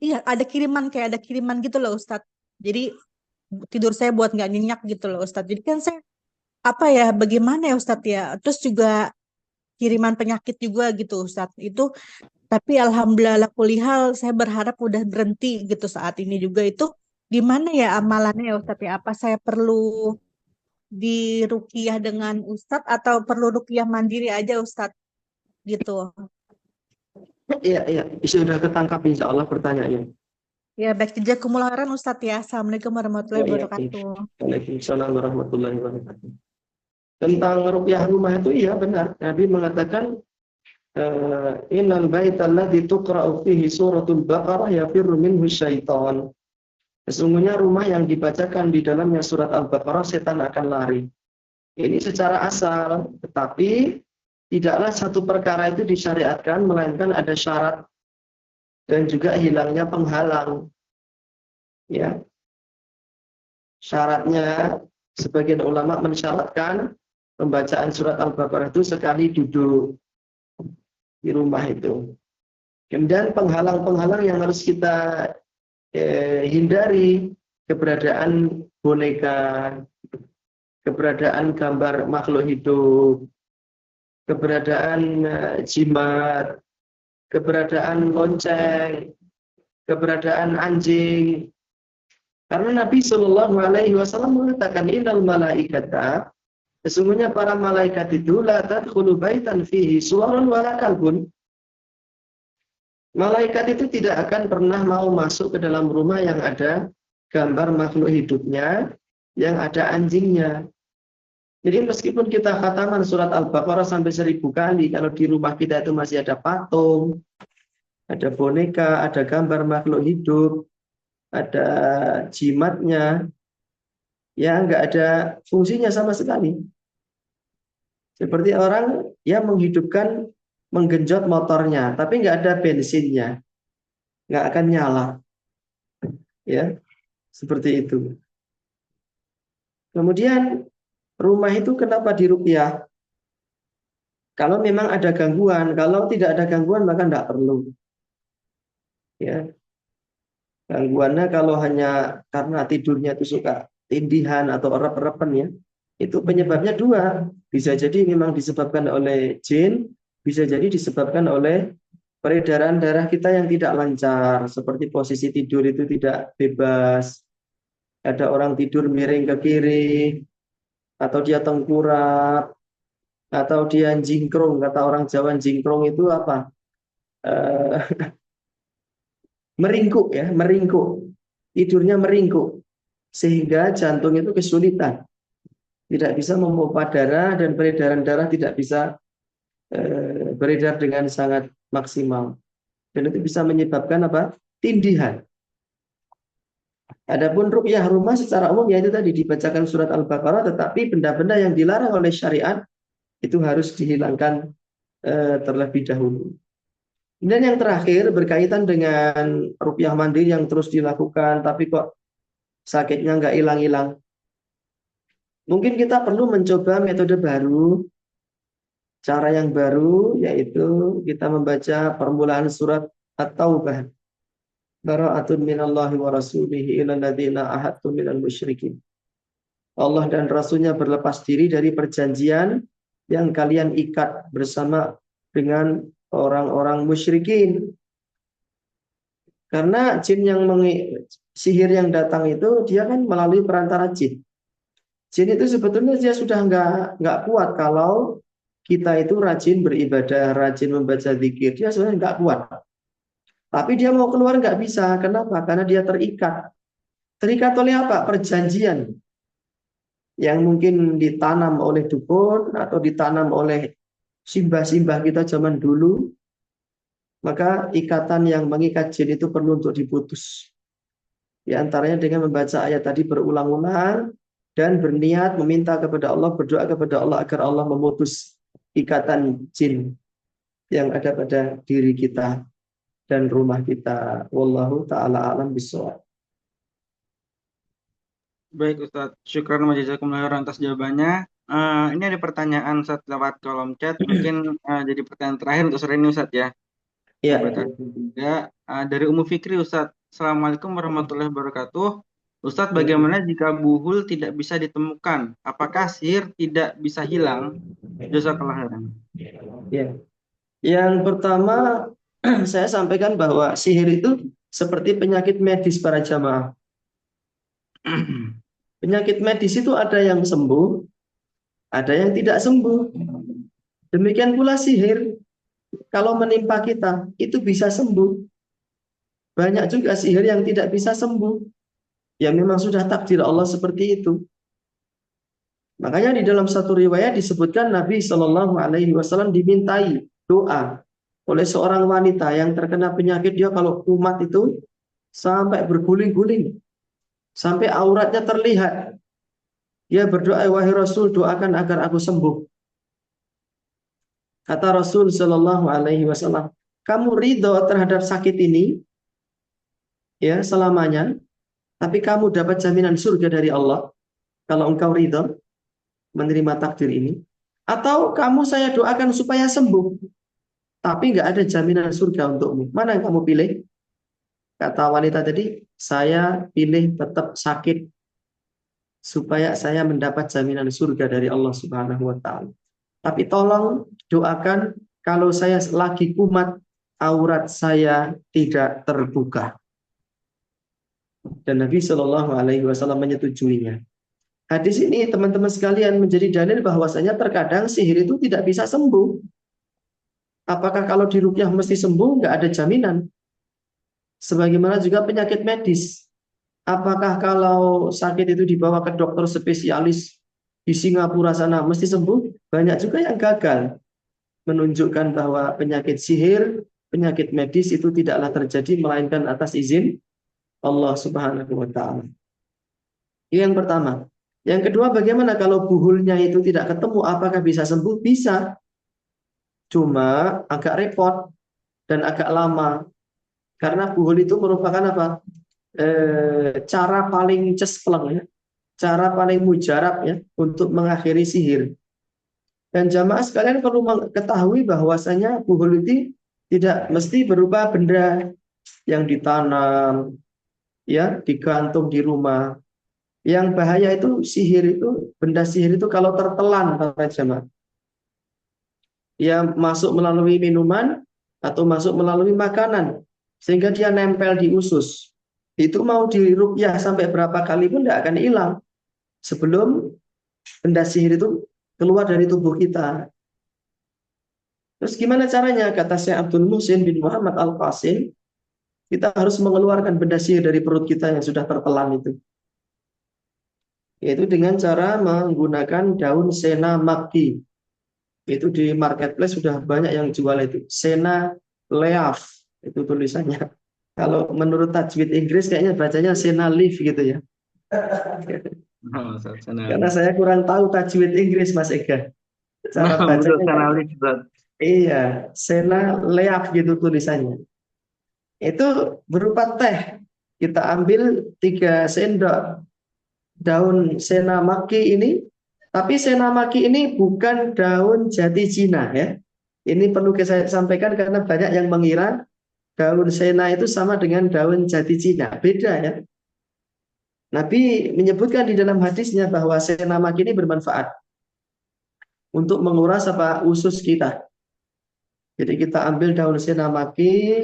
Iya, kayak ada kiriman gitu loh Ustaz. Jadi tidur saya buat nggak nyenyak gitu loh Ustaz. Jadi kan saya bagaimana ya Ustaz ya? Terus juga kiriman penyakit juga gitu Ustaz. Itu tapi alhamdulillah kulihal saya berharap udah berhenti gitu saat ini juga. Itu gimana ya amalannya ya Ustaz ya? Apa saya perlu diruqyah dengan Ustaz atau perlu ruqyah mandiri aja Ustaz gitu? Iya, iya. Sudah ketangkap insya Allah pertanyaannya. Ya, baik, jazakumullah khairan Ustadz ya. Assalamualaikum warahmatullahi wabarakatuh. Waalaikumsalam warahmatullahi wabarakatuh. Tentang ruqyah rumah itu iya benar. Nabi mengatakan innal baita alladzi tuqra'u fihi suratul Baqarah yafirru minhu syaitan. Sesungguhnya rumah yang dibacakan di dalamnya surat Al-Baqarah setan akan lari. Ini secara asal, tetapi tidaklah satu perkara itu disyariatkan melainkan ada syarat dan juga hilangnya penghalang. Ya. syaratnya sebagian ulama mensyaratkan pembacaan surat Al-Baqarah itu sekali duduk di rumah itu. Kemudian penghalang-penghalang yang harus kita hindari, keberadaan boneka, keberadaan gambar makhluk hidup, keberadaan jimat, keberadaan lonceng, keberadaan anjing. Karena Nabi Shallallahu Alaihi Wasallam mengatakan innal malaikata, sesungguhnya para malaikat itu la tadkhulu baitan fihi suwarun wala kalbun. Malaikat itu tidak akan pernah mau masuk ke dalam rumah yang ada gambar makhluk hidupnya, yang ada anjingnya. Jadi meskipun kita khataman surat Al-Baqarah sampai 1000 kali, kalau di rumah kita itu masih ada patung, ada boneka, ada gambar makhluk hidup, ada jimatnya, ya nggak ada fungsinya sama sekali. Seperti orang yang menghidupkan, menggenjot motornya, tapi nggak ada bensinnya, nggak akan nyala, ya seperti itu. Kemudian rumah itu kenapa diruqyah? Kalau memang ada gangguan, kalau tidak ada gangguan maka nggak perlu. Ya, gangguannya kalau hanya karena tidurnya itu suka tindihan atau erep-erepan ya, itu penyebabnya dua. Bisa jadi memang disebabkan oleh jin, bisa jadi disebabkan oleh peredaran darah kita yang tidak lancar, seperti posisi tidur itu tidak bebas. Ada orang tidur miring ke kiri, atau dia tengkurap, atau dia jingkrung. Kata orang Jawa jingkrung itu apa? Meringkuk ya, meringkuk. Tidurnya meringkuk. Sehingga jantung itu kesulitan. Tidak bisa memompa darah dan peredaran darah tidak bisa beredar dengan sangat maksimal. Dan itu bisa menyebabkan apa? Tindihan. Adapun ruqyah rumah secara umum yaitu tadi dibacakan surat Al-Baqarah, tetapi benda-benda yang dilarang oleh syariat itu harus dihilangkan terlebih dahulu. Dan yang terakhir berkaitan dengan ruqyah mandiri yang terus dilakukan, tapi kok sakitnya nggak hilang-hilang. Mungkin kita perlu mencoba metode baru, cara yang baru, yaitu kita membaca permulaan surat At-Taubah. Bara'atun minallahi wa rasulihi ila ladzina ahadtum minal musyrikin. Allah dan Rasulnya berlepas diri dari perjanjian yang kalian ikat bersama dengan orang-orang musyrikin. Karena jin yang sihir yang datang itu dia kan melalui perantara jin. Jin itu sebetulnya dia sudah nggak kuat kalau kita itu rajin beribadah, rajin membaca zikir. Dia sebenarnya nggak kuat. Tapi dia mau keluar nggak bisa. Kenapa? Karena dia terikat. Terikat oleh apa? Perjanjian yang mungkin ditanam oleh dukun atau ditanam oleh simbah-simbah kita zaman dulu. Maka ikatan yang mengikat jin itu perlu untuk diputus. Di antaranya dengan membaca ayat tadi berulang-ulang dan berniat meminta kepada Allah, berdoa kepada Allah agar Allah memutus ikatan jin yang ada pada diri kita dan rumah kita. Wallahu ta'ala alam bishawab. Baik Ustadz, syukran wa jazakumullah khairan atas jawabannya. Ini ada pertanyaan Ustadz lewat kolom chat, mungkin jadi pertanyaan terakhir untuk sore ini Ustadz ya. Ya. Dari Ummu Fikri Ustadz, Assalamualaikum warahmatullahi wabarakatuh. Ustadz, bagaimana jika buhul tidak bisa ditemukan? Apakah sihir tidak bisa hilang? Jazakallah khairan. Ya. Yang pertama saya sampaikan bahwa sihir itu seperti penyakit medis para jamaah. Penyakit medis itu ada yang sembuh, ada yang tidak sembuh. Demikian pula sihir, kalau menimpa kita, itu bisa sembuh. Banyak juga sihir yang tidak bisa sembuh. Ya memang sudah takdir Allah seperti itu. Makanya di dalam satu riwayat disebutkan Nabi Shallallahu Alaihi Wasallam dimintai doa oleh seorang wanita yang terkena penyakit. Dia kalau kumat itu sampai berguling-guling, sampai auratnya terlihat. Dia berdoa, wahai Rasul, doakan agar aku sembuh. Kata Rasul Shallallahu Alaihi Wasallam, kamu ridho terhadap sakit ini, ya selamanya. tapi kamu dapat jaminan surga dari Allah kalau engkau ridho menerima takdir ini, atau kamu saya doakan supaya sembuh, tapi nggak ada jaminan surga untukmu. Mana yang kamu pilih? Kata wanita tadi, saya pilih tetap sakit supaya saya mendapat jaminan surga dari Allah Subhanahu wa taala. Tapi tolong doakan kalau saya lagi kumat, aurat saya tidak terbuka. Dan Nabi Shallallahu Alaihi Wasallam menyetujuinya. Hadis ini teman-teman sekalian menjadi dalil bahwasanya terkadang sihir itu tidak bisa sembuh. Apakah kalau diruqyah mesti sembuh? Nggak ada jaminan. Sebagaimana juga penyakit medis. Apakah kalau sakit itu dibawa ke dokter spesialis di Singapura sana mesti sembuh? Banyak juga yang gagal. Menunjukkan bahwa penyakit sihir, penyakit medis itu tidaklah terjadi melainkan atas izin Allah Subhanahu wa taala. Ini yang pertama. Yang kedua, bagaimana kalau buhulnya itu tidak ketemu, apakah bisa sembuh? Bisa. Cuma agak repot dan agak lama. Karena buhul itu merupakan apa? Cara paling cespleng ya. Cara paling mujarab ya untuk mengakhiri sihir. Dan jamaah sekalian perlu mengetahui bahwasanya buhul itu tidak mesti berupa benda yang ditanam, ya, digantung di rumah. Yang bahaya itu sihir itu, benda sihir itu kalau tertelan para jamaah. Ya masuk melalui minuman atau masuk melalui makanan sehingga dia nempel di usus. Itu mau diruqyah sampai berapa kali pun tidak akan hilang sebelum benda sihir itu keluar dari tubuh kita. Terus gimana caranya? Kata Syekh Abdul Muhsin bin Muhammad Al-Qasim, kita harus mengeluarkan benda sihir dari perut kita yang sudah tertelan itu. Yaitu dengan cara menggunakan daun sena makki. Itu di marketplace sudah banyak yang jual itu. Sena leaf, itu tulisannya. Kalau menurut tajwid Inggris kayaknya bacanya sena leaf gitu ya. Karena saya kurang tahu tajwid Inggris, Mas Ega. Cara bacanya iya, sena leaf gitu tulisannya. Itu berupa teh. Kita ambil 3 sendok daun senamaki ini, tapi senamaki ini bukan daun jati Cina ya. Ini perlu saya sampaikan karena banyak yang mengira daun sena itu sama dengan daun jati Cina. Beda ya. Nabi menyebutkan di dalam hadisnya bahwa senamaki ini bermanfaat untuk menguras usus kita. Jadi kita ambil daun senamaki,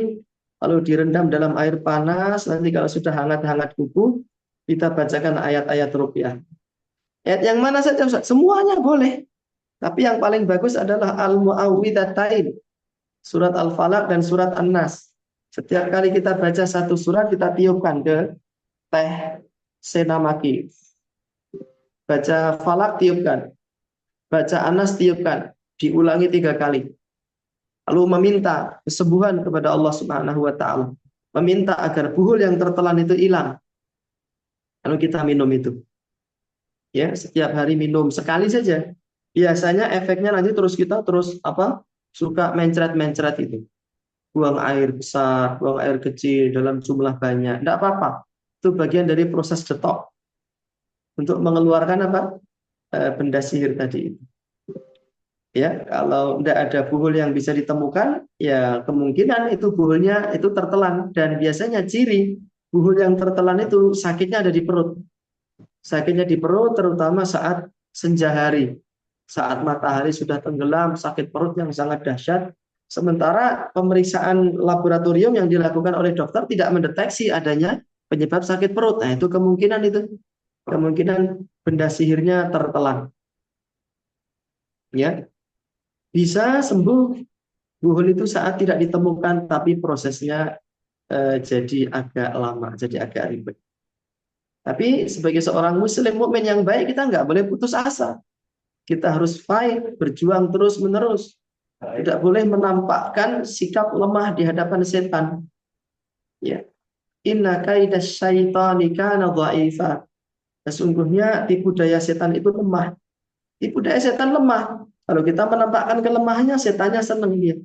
lalu direndam dalam air panas, nanti kalau sudah hangat-hangat kuku, kita bacakan ayat-ayat ruqyah. Ayat yang mana saja Ustaz? Semuanya boleh. Tapi yang paling bagus adalah Al-Mu'awwidhatain. Surat Al-Falaq dan surat An-Nas. Setiap kali kita baca satu surat, kita tiupkan ke teh senamaki. Baca Falaq, tiupkan. Baca An-Nas, tiupkan. Diulangi 3 kali. Lalu meminta kesembuhan kepada Allah Subhanahu wa taala. Meminta agar buhul yang tertelan itu hilang. Lalu kita minum itu. Ya, setiap hari minum sekali saja. Biasanya efeknya nanti kita suka mencret-mencret itu. Buang air besar, buang air kecil dalam jumlah banyak. Tidak apa-apa. Itu bagian dari proses detok. Untuk mengeluarkan benda sihir tadi itu. Ya, kalau tidak ada buhul yang bisa ditemukan, ya kemungkinan itu buhulnya itu tertelan. Dan biasanya ciri buhul yang tertelan itu sakitnya ada di perut. Sakitnya di perut terutama saat senja hari. Saat matahari sudah tenggelam, sakit perut yang sangat dahsyat. Sementara pemeriksaan laboratorium yang dilakukan oleh dokter tidak mendeteksi adanya penyebab sakit perut. Nah, itu kemungkinan benda sihirnya tertelan. Ya. Bisa sembuh buhul itu saat tidak ditemukan, tapi prosesnya jadi agak lama, jadi agak ribet. Tapi sebagai seorang muslim mukmin yang baik, kita nggak boleh putus asa. Kita harus fight, berjuang terus-menerus. Tidak boleh menampakkan sikap lemah di hadapan setan. Ya. Inna kaidas syaitani kana dha'ifa. Sesungguhnya tipu daya setan itu lemah. Tipu daya setan lemah. Kalau kita menampakkan kelemahannya, setannya senang dia.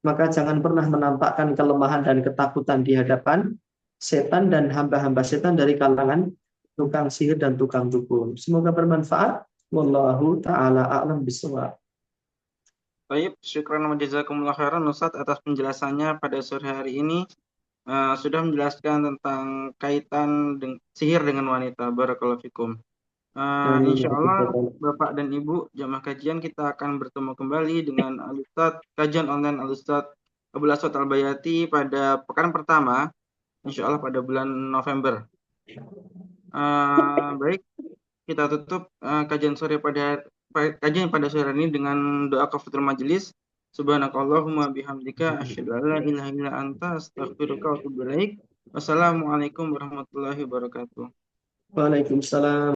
Maka jangan pernah menampakkan kelemahan dan ketakutan di hadapan setan dan hamba-hamba setan dari kalangan tukang sihir dan tukang dukun. Semoga bermanfaat. Wallahu ta'ala a'lam bishawab. Baik, syukran wa jazakumullah khairan Ustadz atas penjelasannya pada sore hari ini. Sudah menjelaskan tentang kaitan sihir dengan wanita. Barakallahu fikum. Insya Allah Bapak dan Ibu jamaah kajian kita akan bertemu kembali dengan Al-Ustadz kajian online Al-Ustadz Abdul Aswad Al-Bayati pada pekan pertama insya Allah pada bulan November. Baik, kita tutup kajian pada sore ini dengan doa kafatul majelis. Subhanakallahumma bihamdika asyhadu an la ilaha illa anta astaghfiruka wa atubu ilaik. Wassalamualaikum warahmatullahi wabarakatuh. Waalaikumsalam.